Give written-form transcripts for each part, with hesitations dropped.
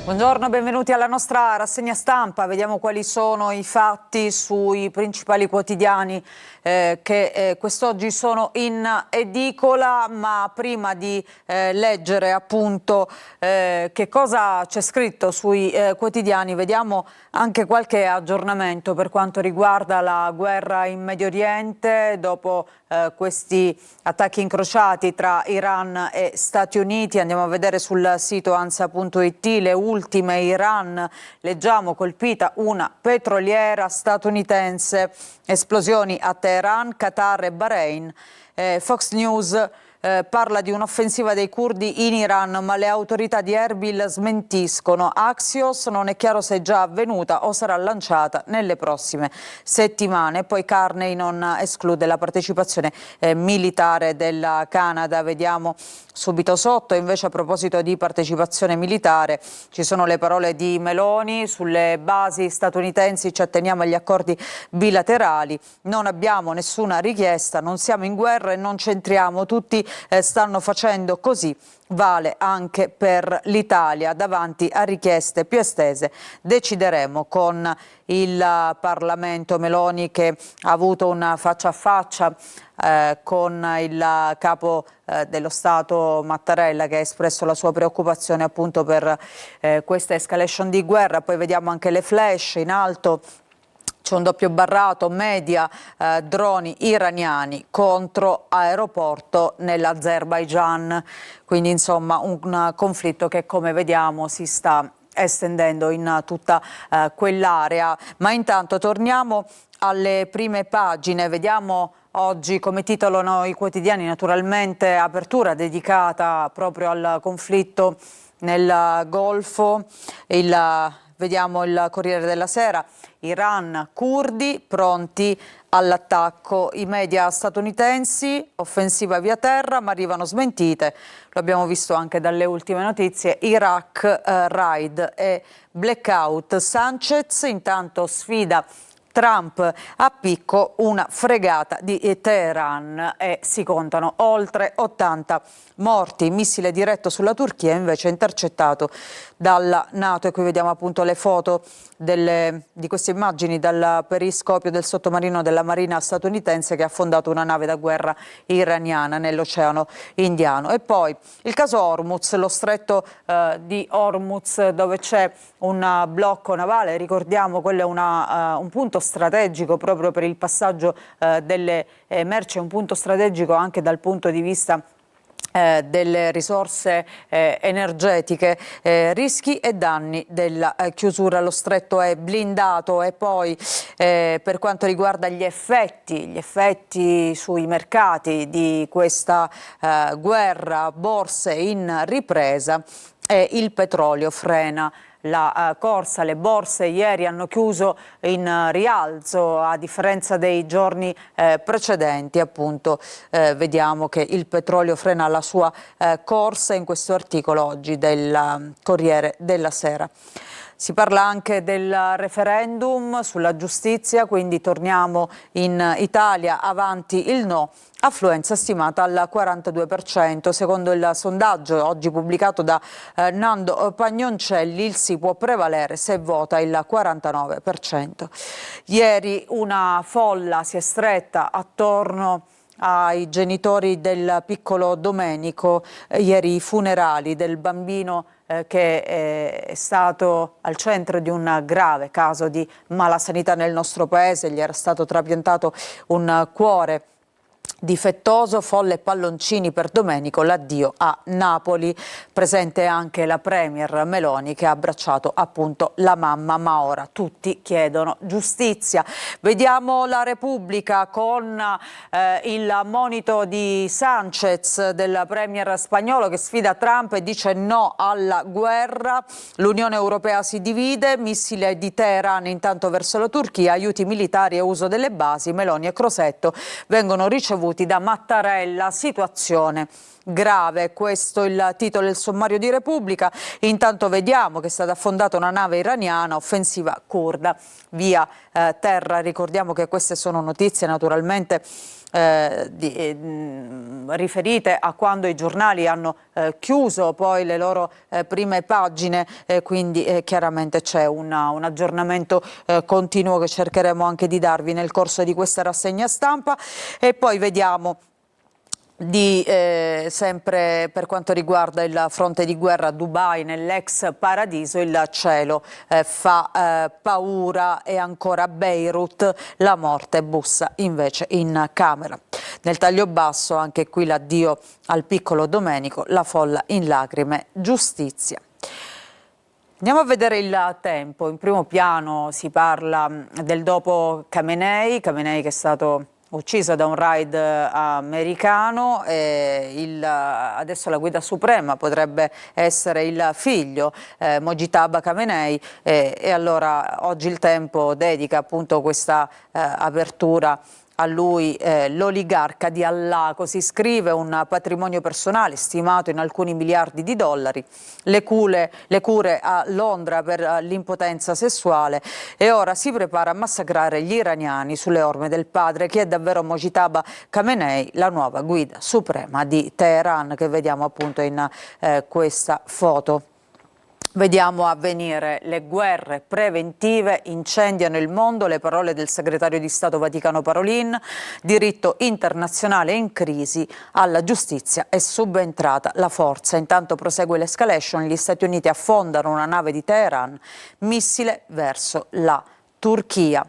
Buongiorno, benvenuti alla nostra rassegna stampa. Vediamo quali sono i fatti sui principali quotidiani che quest'oggi sono in edicola, ma prima di leggere appunto che cosa c'è scritto sui quotidiani, vediamo anche qualche aggiornamento per quanto riguarda la guerra in Medio Oriente dopo questi attacchi incrociati tra Iran e Stati Uniti. Andiamo a vedere sul sito ANSA.it le ultime. Iran, leggiamo, colpita una petroliera statunitense, esplosioni a Teheran, Qatar e Bahrain. Fox News parla di un'offensiva dei curdi in Iran, ma le autorità di Erbil smentiscono. Axios non è chiaro se è già avvenuta o sarà lanciata nelle prossime settimane. Poi Carney non esclude la partecipazione militare del Canada. Vediamo subito sotto, invece, a proposito di partecipazione militare, ci sono le parole di Meloni: sulle basi statunitensi ci atteniamo agli accordi bilaterali, non abbiamo nessuna richiesta, non siamo in guerra e non c'entriamo, tutti stanno facendo così, vale anche per l'Italia. Davanti a richieste più estese decideremo con il Parlamento. Meloni che ha avuto una faccia a faccia con il capo dello Stato Mattarella, che ha espresso la sua preoccupazione appunto per questa escalation di guerra. Poi vediamo anche le flash in alto. C'è un doppio barrato, media, droni iraniani contro aeroporto nell'Azerbaigian. Quindi insomma un conflitto che, come vediamo, si sta estendendo in tutta quell'area. Ma intanto torniamo alle prime pagine, vediamo oggi come titolano i quotidiani. Naturalmente apertura dedicata proprio al conflitto nel Golfo. Vediamo il Corriere della Sera: Iran, curdi pronti all'attacco. I media statunitensi, offensiva via terra, ma arrivano smentite. Lo abbiamo visto anche dalle ultime notizie. Iraq, raid e blackout. Sanchez intanto sfida Trump a picco, una fregata di Teheran, e si contano oltre 80 morti. Missile diretto sulla Turchia invece intercettato dalla NATO, e qui vediamo appunto le foto di queste immagini dal periscopio del sottomarino della Marina statunitense che ha affondato una nave da guerra iraniana nell'Oceano Indiano. E poi il caso Hormuz, lo stretto di Hormuz, dove c'è un blocco navale. Ricordiamo, quello è un punto strategico proprio per il passaggio delle merci, un punto strategico anche dal punto di vista delle risorse energetiche. Rischi e danni della chiusura. Lo stretto è blindato. E poi per quanto riguarda gli effetti sui mercati di questa guerra, borse in ripresa e il petrolio frena la corsa. Le borse ieri hanno chiuso in rialzo, a differenza dei giorni precedenti. Appunto vediamo che il petrolio frena la sua corsa in questo articolo oggi del Corriere della Sera. Si parla anche del referendum sulla giustizia, quindi torniamo in Italia, avanti il no, affluenza stimata al 42%. Secondo il sondaggio oggi pubblicato da Nando Pagnoncelli, il sì può prevalere se vota il 49%. Ieri una folla si è stretta attorno ai genitori del piccolo Domenico. Ieri i funerali del bambino che è stato al centro di un grave caso di malasanità nel nostro paese. Gli era stato trapiantato un cuore difettoso, folle palloncini per Domenico, l'addio a Napoli. Presente anche la Premier Meloni, che ha abbracciato appunto la mamma, ma ora tutti chiedono giustizia. Vediamo la Repubblica con il monito di Sanchez, del Premier spagnolo, che sfida Trump e dice no alla guerra. L'Unione Europea si divide, missile di Teheran intanto verso la Turchia, aiuti militari e uso delle basi. Meloni e Crosetto vengono ricevuti da Mattarella. Situazione grave, questo è il titolo del sommario di Repubblica. Intanto vediamo che è stata affondata una nave iraniana, offensiva curda via terra. Ricordiamo che queste sono notizie naturalmente riferite a quando i giornali hanno chiuso poi le loro prime pagine, quindi chiaramente c'è un aggiornamento continuo che cercheremo anche di darvi nel corso di questa rassegna stampa. E poi vediamo sempre per quanto riguarda il fronte di guerra a Dubai, nell'ex paradiso, il cielo fa paura, e ancora Beirut, la morte bussa invece in camera. Nel taglio basso anche qui l'addio al piccolo Domenico, la folla in lacrime, giustizia. Andiamo a vedere il tempo. In primo piano si parla del dopo Khamenei che è stato ucciso da un raid americano, adesso la guida suprema potrebbe essere il figlio Mojtaba Khamenei, e allora oggi il Tempo dedica appunto questa apertura a lui, l'oligarca di Allah, così scrive, un patrimonio personale stimato in alcuni miliardi di dollari, le cure a Londra per l'impotenza sessuale, e ora si prepara a massacrare gli iraniani sulle orme del padre. Chi è davvero Mojtaba Khamenei? La nuova guida suprema di Teheran, che vediamo appunto in questa foto. Vediamo avvenire le guerre preventive incendiano il mondo, le parole del segretario di Stato Vaticano Parolin, diritto internazionale in crisi, alla giustizia è subentrata la forza. Intanto prosegue l'escalation, gli Stati Uniti affondano una nave di Teheran, missile verso la Turchia.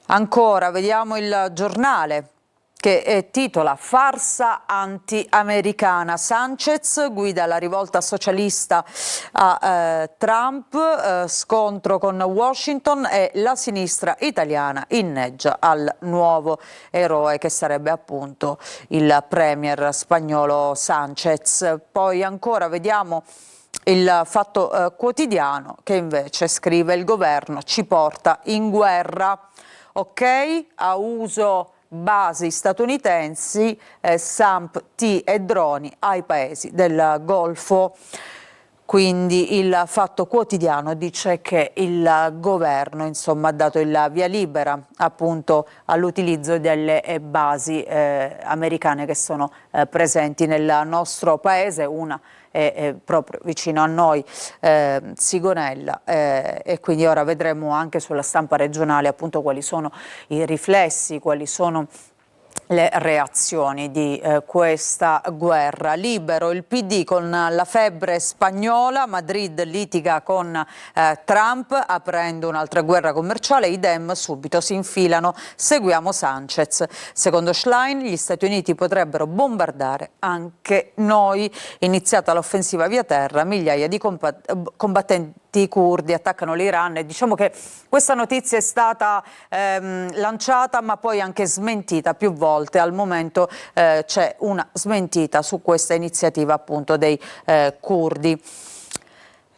Ancora vediamo il Giornale, che titola "Farsa anti-americana, Sanchez guida la rivolta socialista a Trump, scontro con Washington e la sinistra italiana inneggia al nuovo eroe", che sarebbe appunto il premier spagnolo Sanchez. Poi ancora vediamo il Fatto Quotidiano, che invece scrive "Il governo ci porta in guerra, ok a uso basi statunitensi, SAMP-T e droni ai paesi del Golfo". Quindi il Fatto Quotidiano dice che il governo, insomma, ha dato il via libera appunto all'utilizzo delle basi americane che sono presenti nel nostro paese. Una è proprio vicino a noi, Sigonella, e quindi ora vedremo anche sulla stampa regionale appunto quali sono i riflessi, quali sono le reazioni di questa guerra. Libero, il PD con la febbre spagnola, Madrid litiga con Trump aprendo un'altra guerra commerciale, i Dem subito si infilano, seguiamo Sanchez. Secondo Schlein gli Stati Uniti potrebbero bombardare anche noi, iniziata l'offensiva via terra, migliaia di combattenti curdi attaccano l'Iran, e diciamo che questa notizia è stata lanciata ma poi anche smentita più volte. Al momento c'è una smentita su questa iniziativa appunto dei curdi.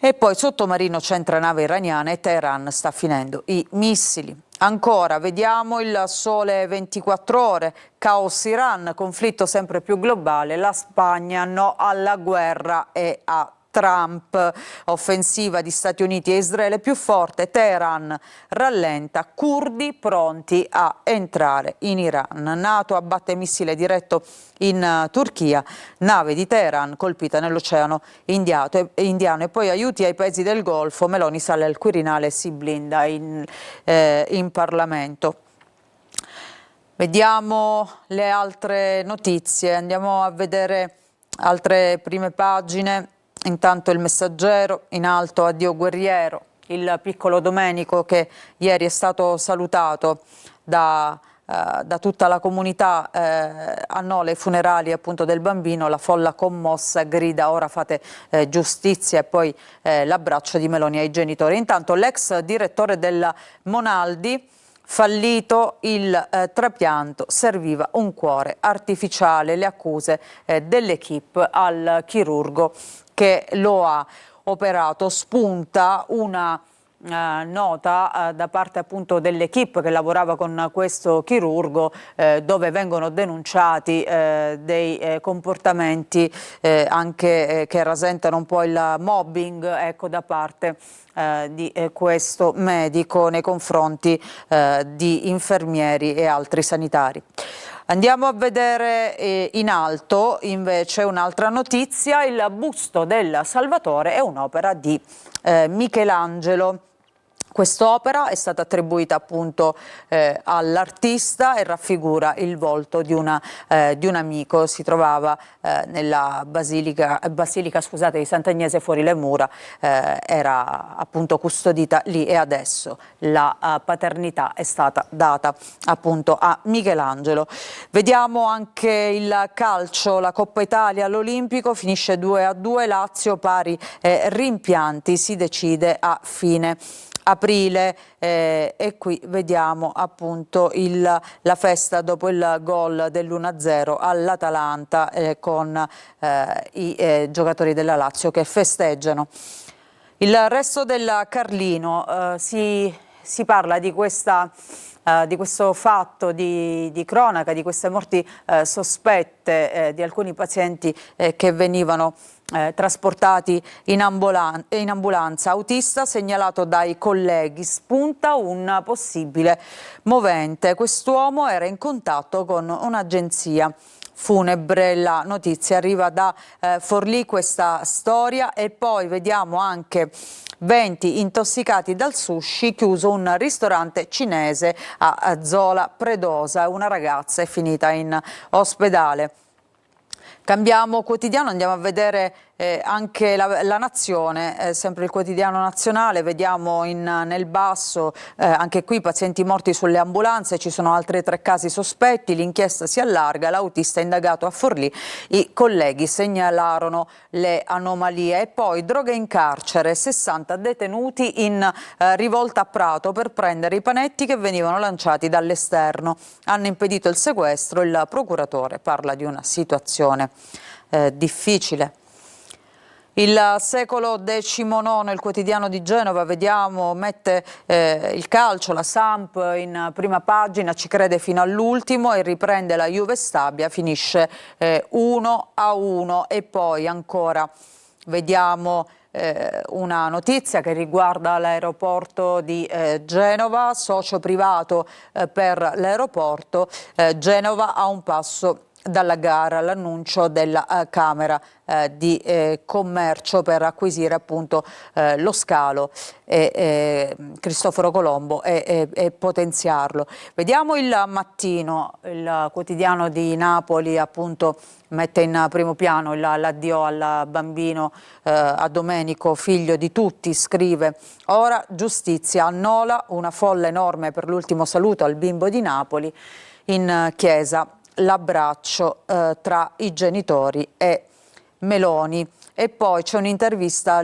E poi sottomarino centra nave iraniana e Teheran sta finendo i missili. Ancora vediamo il Sole 24 Ore, caos Iran, conflitto sempre più globale, la Spagna no alla guerra e a Trump, offensiva di Stati Uniti e Israele più forte, Teheran rallenta, curdi pronti a entrare in Iran. NATO abbatte missile diretto in Turchia, nave di Teheran colpita nell'Oceano Indiano, e poi aiuti ai paesi del Golfo, Meloni sale al Quirinale e si blinda in Parlamento. Vediamo le altre notizie, andiamo a vedere altre prime pagine. Intanto il Messaggero, in alto addio guerriero, il piccolo Domenico che ieri è stato salutato da tutta la comunità a Nola, ai funerali appunto del bambino, la folla commossa grida ora fate giustizia, e poi l'abbraccio di Meloni ai genitori. Intanto l'ex direttore della Monaldi, fallito il trapianto, serviva un cuore artificiale, le accuse dell'equipe al chirurgo che lo ha operato. Spunta una nota da parte appunto dell'equipe che lavorava con questo chirurgo, dove vengono denunciati dei comportamenti anche che rasentano un po' il mobbing, ecco, da parte di questo medico nei confronti di infermieri e altri sanitari. Andiamo a vedere in alto invece un'altra notizia: il busto del Salvatore è un'opera di Michelangelo. Quest'opera è stata attribuita appunto all'artista e raffigura il volto di un amico. Si trovava nella basilica scusate, di Sant'Agnese fuori le mura, era appunto custodita lì e adesso la paternità è stata data appunto a Michelangelo. Vediamo anche il calcio, la Coppa Italia all'Olimpico, finisce 2-2, Lazio pari rimpianti, si decide a fine aprile e qui vediamo appunto la festa dopo il gol dell'1-0 all'Atalanta con i giocatori della Lazio che festeggiano. Il resto del Carlino, si parla di questo fatto di cronaca, di queste morti sospette di alcuni pazienti che venivano trasportati in ambulanza. Autista segnalato dai colleghi, spunta un possibile movente. Quest'uomo era in contatto con un'agenzia funebre. La notizia arriva da Forlì, questa storia, e poi vediamo anche 20 intossicati dal sushi, chiuso un ristorante cinese a Zola Predosa, una ragazza è finita in ospedale. Cambiamo quotidiano, andiamo a vedere anche la Nazione, sempre il quotidiano nazionale. Vediamo nel basso anche qui pazienti morti sulle ambulanze, ci sono altri 3 casi sospetti, l'inchiesta si allarga, l'autista è indagato a Forlì, i colleghi segnalarono le anomalie. E poi droghe in carcere, 60 detenuti in rivolta a Prato per prendere i panetti che venivano lanciati dall'esterno, hanno impedito il sequestro, il procuratore parla di una situazione difficile. Il Secolo XIX, il quotidiano di Genova, vediamo, mette il calcio, la Samp in prima pagina, ci crede fino all'ultimo e riprende la Juve Stabia, finisce 1-1. E poi ancora vediamo una notizia che riguarda l'aeroporto di Genova, socio privato per l'aeroporto, Genova a un passo dalla gara, l'annuncio della Camera di Commercio per acquisire appunto lo scalo Cristoforo Colombo e potenziarlo. Vediamo il Mattino, il quotidiano di Napoli, appunto mette in primo piano l'addio al bambino, a Domenico, figlio di tutti, scrive: ora giustizia a Nola, una folla enorme per l'ultimo saluto al bimbo di Napoli. In chiesa l'abbraccio tra i genitori e Meloni. E poi c'è un'intervista,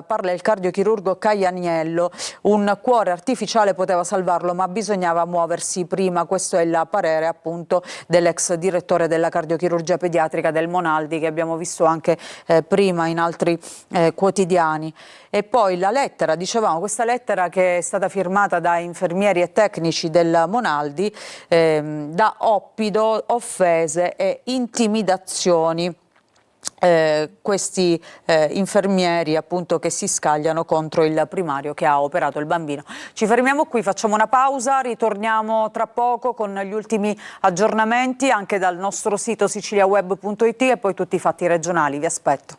parla il cardiochirurgo Caianiello, un cuore artificiale poteva salvarlo ma bisognava muoversi prima, questo è il parere appunto dell'ex direttore della cardiochirurgia pediatrica del Monaldi, che abbiamo visto anche prima in altri quotidiani. E poi la lettera, dicevamo, questa lettera che è stata firmata da infermieri e tecnici del Monaldi, da Oppido, offese e intimidazioni. Questi infermieri appunto che si scagliano contro il primario che ha operato il bambino. Ci fermiamo qui, facciamo una pausa, ritorniamo tra poco con gli ultimi aggiornamenti anche dal nostro sito siciliaweb.it e poi tutti i fatti regionali. Vi aspetto.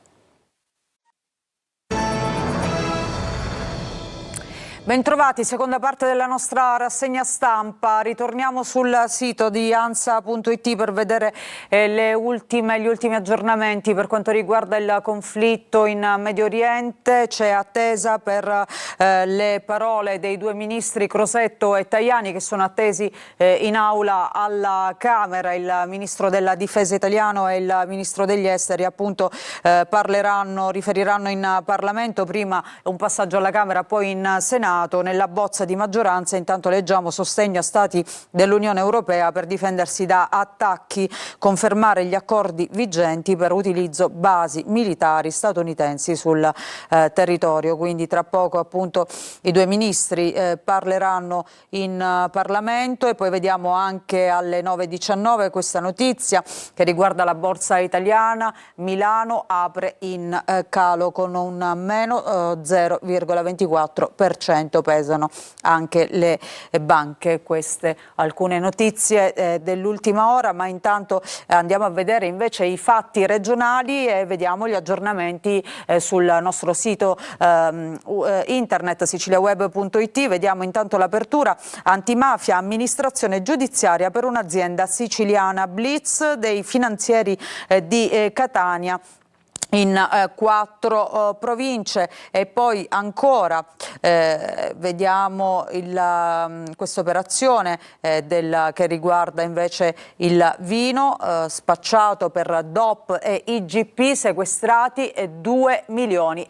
Bentrovati, seconda parte della nostra rassegna stampa. Ritorniamo sul sito di ansa.it per vedere gli ultimi aggiornamenti per quanto riguarda il conflitto in Medio Oriente. C'è attesa per le parole dei 2 ministri Crosetto e Tajani, che sono attesi in aula alla Camera. Il ministro della Difesa italiano e il ministro degli Esteri appunto riferiranno in Parlamento, prima un passaggio alla Camera, poi in Senato. Nella bozza di maggioranza intanto leggiamo sostegno a stati dell'Unione Europea per difendersi da attacchi, confermare gli accordi vigenti per utilizzo basi militari statunitensi sul territorio. Quindi tra poco appunto i 2 ministri parleranno in Parlamento. E poi vediamo anche alle 9:19 questa notizia che riguarda la borsa italiana. Milano apre in calo con un meno 0,24%. 10% pesano anche le banche. Queste alcune notizie dell'ultima ora, ma intanto andiamo a vedere invece i fatti regionali e vediamo gli aggiornamenti sul nostro sito internet siciliaweb.it. Vediamo intanto l'apertura: antimafia, amministrazione giudiziaria per un'azienda siciliana, blitz dei finanzieri di Catania in 4 province. E poi ancora vediamo questa operazione che riguarda invece il vino spacciato per DOP e IGP, sequestrati 2,5 milioni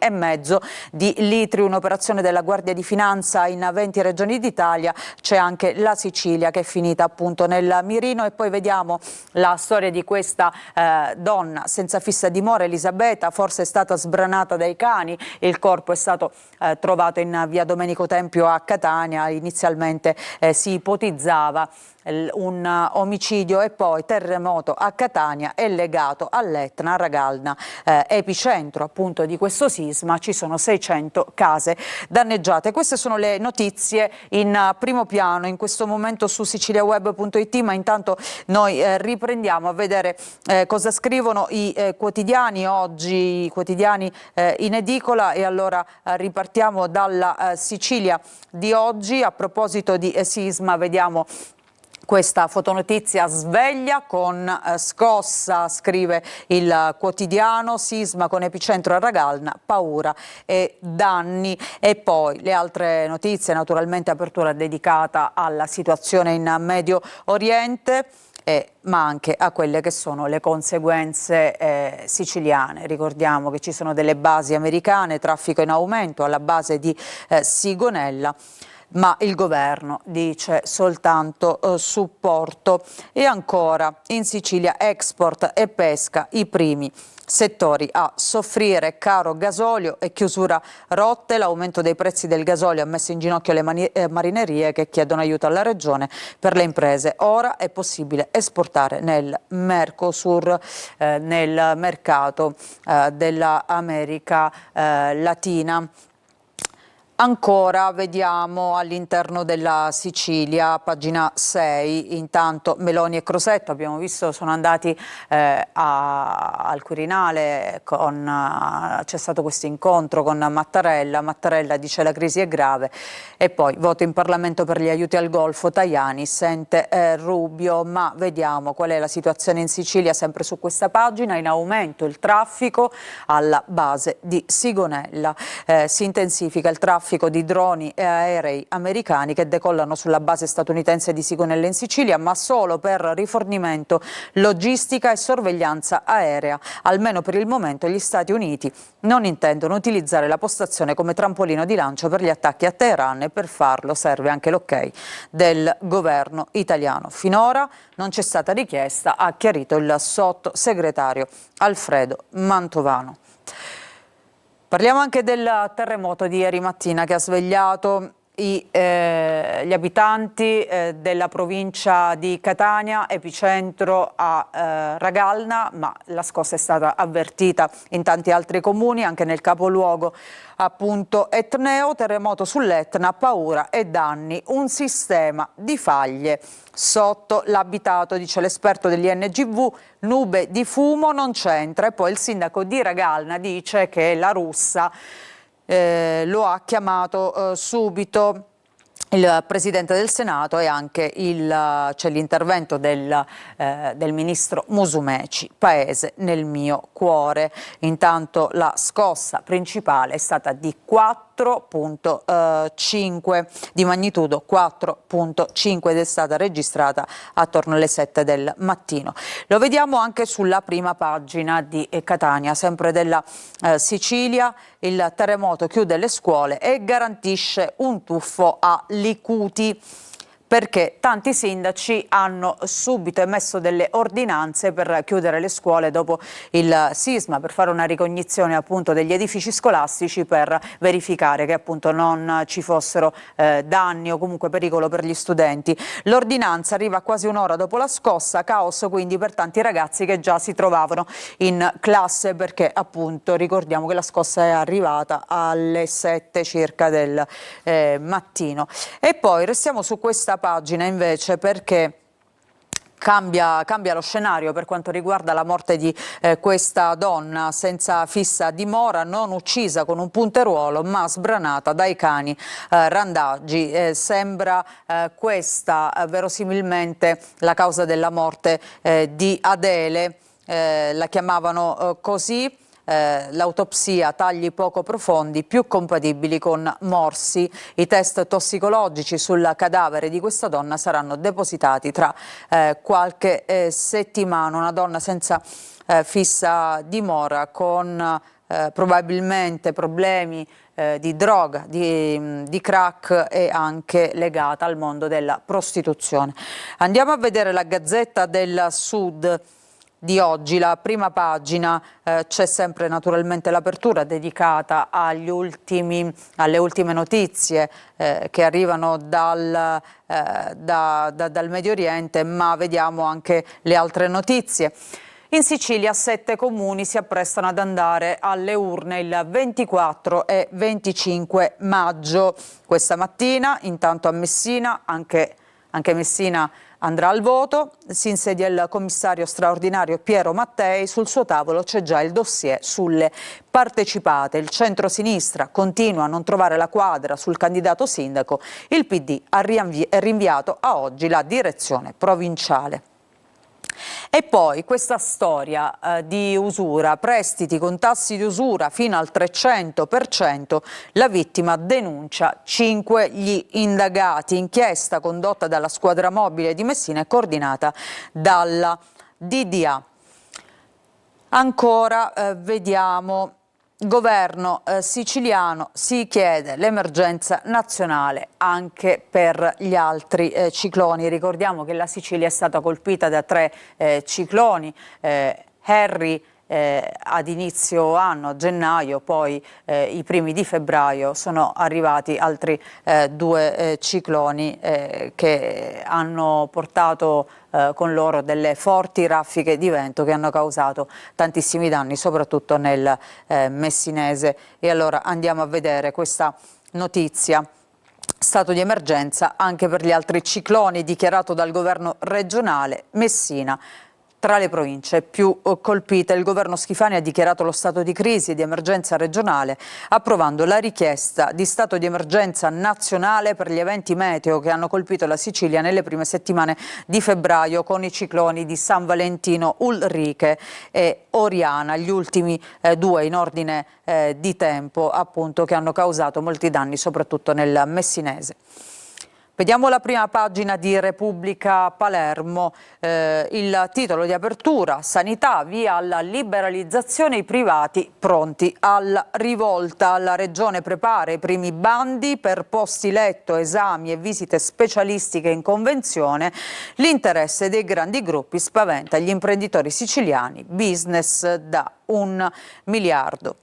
di litri, un'operazione della Guardia di Finanza in 20 regioni d'Italia. C'è anche la Sicilia che è finita appunto nel mirino. E poi vediamo la storia di questa donna senza fissa dimora, Elisabetta, forse è stata sbranata dai cani. Il corpo è stato trovato in via Domenico Tempio a Catania. Inizialmente si ipotizzava un omicidio. E poi terremoto a Catania è legato all'Etna, a Ragalna, epicentro appunto di questo sisma. Ci sono 600 case danneggiate. Queste sono le notizie in primo piano in questo momento su siciliaweb.it, ma intanto noi riprendiamo a vedere cosa scrivono i quotidiani oggi, i quotidiani in edicola. E allora ripartiamo dalla Sicilia di oggi. A proposito di sisma, vediamo questa fotonotizia: sveglia con scossa, scrive il quotidiano, sisma con epicentro a Ragalna, paura e danni. E poi le altre notizie, naturalmente apertura dedicata alla situazione in Medio Oriente, ma anche a quelle che sono le conseguenze siciliane. Ricordiamo che ci sono delle basi americane, traffico in aumento alla base di Sigonella, ma il governo dice soltanto supporto. E ancora in Sicilia export e pesca, i primi settori a soffrire, caro gasolio e chiusura rotte. L'aumento dei prezzi del gasolio ha messo in ginocchio le marinerie che chiedono aiuto alla regione. Per le imprese ora è possibile esportare nel Mercosur, nel mercato dell'America Latina. Ancora vediamo all'interno della Sicilia, pagina 6, intanto Meloni e Crosetto, abbiamo visto, sono andati al Quirinale, c'è stato questo incontro con Mattarella. Mattarella dice la crisi è grave. E poi voto in Parlamento per gli aiuti al Golfo, Tajani sente Rubio. Ma vediamo qual è la situazione in Sicilia, sempre su questa pagina: in aumento il traffico alla base di Sigonella, si intensifica il traffico di droni e aerei americani che decollano sulla base statunitense di Sigonella in Sicilia, ma solo per rifornimento, logistica e sorveglianza aerea. Almeno per il momento gli Stati Uniti non intendono utilizzare la postazione come trampolino di lancio per gli attacchi a Teheran, e per farlo serve anche l'ok del governo italiano. Finora non c'è stata richiesta, ha chiarito il sottosegretario Alfredo Mantovano. Parliamo anche del terremoto di ieri mattina che ha svegliato gli abitanti della provincia di Catania, epicentro a Ragalna, ma la scossa è stata avvertita in tanti altri comuni, anche nel capoluogo appunto etneo. Terremoto sull'Etna, paura e danni, un sistema di faglie sotto l'abitato, dice l'esperto dell'INGV, nube di fumo non c'entra. E poi il sindaco di Ragalna dice che la Russa lo ha chiamato subito. Il Presidente del Senato e anche c'è l'intervento del ministro Musumeci, paese nel mio cuore. Intanto la scossa principale è stata di 4,5 di magnitudo, 4,5, ed è stata registrata attorno alle 7 del mattino. Lo vediamo anche sulla prima pagina di Catania, sempre della Sicilia. Il terremoto chiude le scuole e garantisce un tuffo a Licuti. perché tanti sindaci hanno subito emesso delle ordinanze per chiudere le scuole dopo il sisma, per fare una ricognizione appunto degli edifici scolastici, per verificare che appunto non ci fossero danni o comunque pericolo per gli studenti. L'ordinanza arriva quasi un'ora dopo la scossa, caos quindi per tanti ragazzi che già si trovavano in classe, perché appunto ricordiamo che la scossa è arrivata alle 7 circa del mattino. E poi restiamo su questa pagina invece, perché cambia lo scenario per quanto riguarda la morte di questa donna senza fissa dimora, non uccisa con un punteruolo ma sbranata dai cani randagi. Sembra questa verosimilmente la causa della morte di Adele, la chiamavano così. L'autopsia, tagli poco profondi, più compatibili con morsi. I test tossicologici sul cadavere di questa donna saranno depositati tra qualche settimana. Una donna senza fissa dimora, con probabilmente problemi di droga, di crack, e anche legata al mondo della prostituzione. Andiamo a vedere la Gazzetta del Sud di oggi. La prima pagina, c'è sempre naturalmente l'apertura dedicata alle ultime notizie che arrivano dal Medio Oriente, ma vediamo anche le altre notizie. In Sicilia 7 comuni si apprestano ad andare alle urne il 24 e 25 maggio. Questa mattina, intanto a Messina, anche Messina andrà al voto. Si insedia il commissario straordinario Piero Mattei, sul suo tavolo c'è già il dossier sulle partecipate. Il centro-sinistra continua a non trovare la quadra sul candidato sindaco, il PD ha rinviato a oggi la direzione provinciale. E poi questa storia di usura, prestiti con tassi di usura fino al 300%, la vittima denuncia 5 gli indagati. Inchiesta condotta dalla squadra mobile di Messina e coordinata dalla DDA. Ancora vediamo. Governo siciliano, si chiede l'emergenza nazionale anche per gli altri cicloni. Ricordiamo che la Sicilia è stata colpita da 3 cicloni, Harry ad inizio anno, a gennaio, poi i primi di febbraio sono arrivati altri 2 cicloni che hanno portato con loro delle forti raffiche di vento che hanno causato tantissimi danni, soprattutto nel messinese. E allora andiamo a vedere questa notizia. Stato di emergenza anche per gli altri cicloni, dichiarato dal governo regionale. Messina tra le province più colpite. Il governo Schifani ha dichiarato lo stato di crisi e di emergenza regionale, approvando la richiesta di stato di emergenza nazionale per gli eventi meteo che hanno colpito la Sicilia nelle prime settimane di febbraio, con i cicloni di San Valentino, Ulriche e Oriana, gli ultimi 2 in ordine di tempo, appunto, che hanno causato molti danni soprattutto nel messinese. Vediamo la prima pagina di Repubblica Palermo, il titolo di apertura: sanità, via alla liberalizzazione, i privati pronti alla rivolta. La Regione prepara i primi bandi per posti letto, esami e visite specialistiche in convenzione. L'interesse dei grandi gruppi spaventa gli imprenditori siciliani, business da 1 miliardo.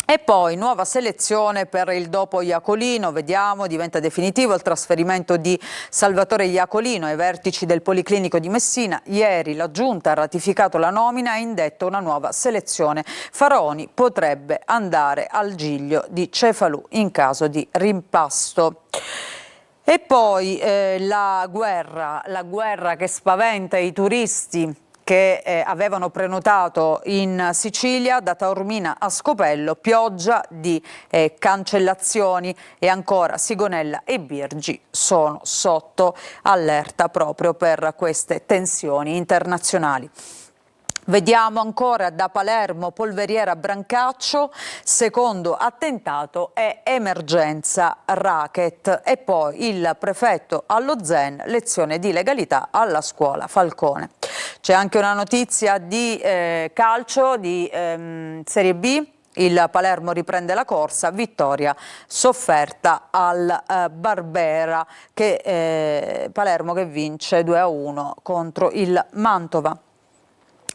E poi nuova selezione per il dopo Iacolino. Vediamo, diventa definitivo il trasferimento di Salvatore Iacolino ai vertici del Policlinico di Messina. Ieri la Giunta ha ratificato la nomina e indetto una nuova selezione. Faraoni potrebbe andare al Giglio di Cefalù in caso di rimpasto. E poi la guerra che spaventa i turisti che avevano prenotato in Sicilia, da Taormina a Scopello, pioggia di cancellazioni, e ancora Sigonella e Birgi sono sotto allerta proprio per queste tensioni internazionali. Vediamo ancora da Palermo, polveriera Brancaccio, secondo attentato e emergenza racket. E poi il prefetto allo Zen, lezione di legalità alla scuola Falcone. C'è anche una notizia di calcio, di Serie B. Il Palermo riprende la corsa, vittoria sofferta al Barbera, Palermo che vince 2-1 contro il Mantova.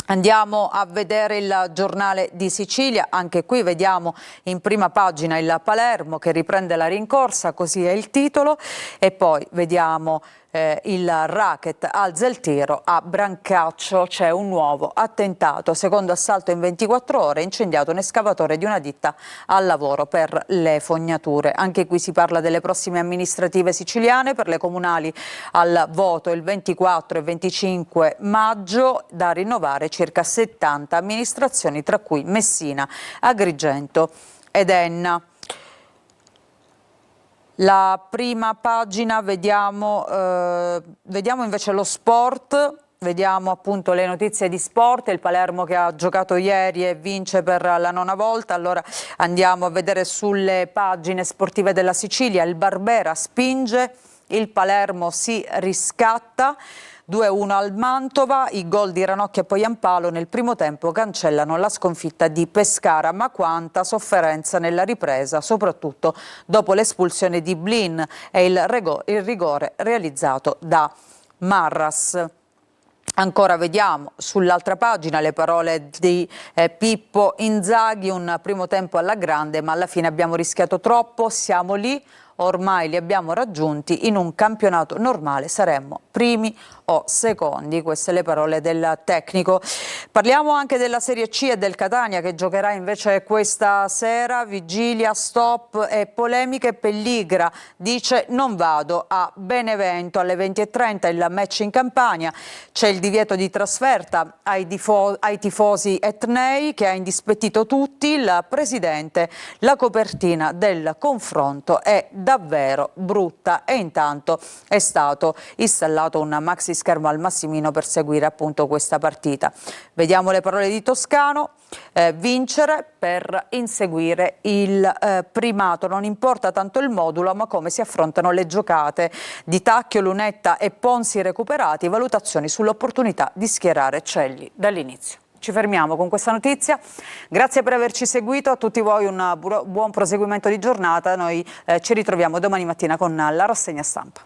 Andiamo a vedere il Giornale di Sicilia, anche qui vediamo in prima pagina il Palermo che riprende la rincorsa, così è il titolo, e poi vediamo il racket alza il tiro a Brancaccio, c'è un nuovo attentato, secondo assalto in 24 ore, incendiato un escavatore di una ditta al lavoro per le fognature. Anche qui si parla delle prossime amministrative siciliane, per le comunali al voto il 24 e 25 maggio, da rinnovare circa 70 amministrazioni, tra cui Messina, Agrigento ed Enna. La prima pagina vediamo invece lo sport, vediamo appunto le notizie di sport, il Palermo che ha giocato ieri e vince per la 9ª volta. Allora andiamo a vedere sulle pagine sportive della Sicilia, il Barbera spinge, il Palermo si riscatta, 2-1 al Mantova, i gol di Ranocchia e Poyampalo nel primo tempo cancellano la sconfitta di Pescara, ma quanta sofferenza nella ripresa, soprattutto dopo l'espulsione di Blin e il rigore realizzato da Marras. Ancora vediamo sull'altra pagina le parole di Pippo Inzaghi, un primo tempo alla grande, ma alla fine abbiamo rischiato troppo, siamo lì, ormai li abbiamo raggiunti, in un campionato normale saremmo primi o secondi, queste le parole del tecnico. Parliamo anche della Serie C e del Catania che giocherà invece questa sera, vigilia, stop e polemiche. Pelligra dice non vado a Benevento, alle 20:30 il match in Campania, c'è il divieto di trasferta ai tifosi etnei che ha indispettito tutti, il presidente, la copertina del confronto è davvero brutta e intanto è stato installato un maxi schermo al Massimino per seguire appunto questa partita. Vediamo le parole di Toscano, vincere per inseguire il primato, non importa tanto il modulo ma come si affrontano le giocate. Di Tacchio, Lunetta e Ponzi recuperati, valutazioni sull'opportunità di schierare Celli dall'inizio. Ci fermiamo con questa notizia, grazie per averci seguito, a tutti voi un buon proseguimento di giornata, noi ci ritroviamo domani mattina con la rassegna stampa.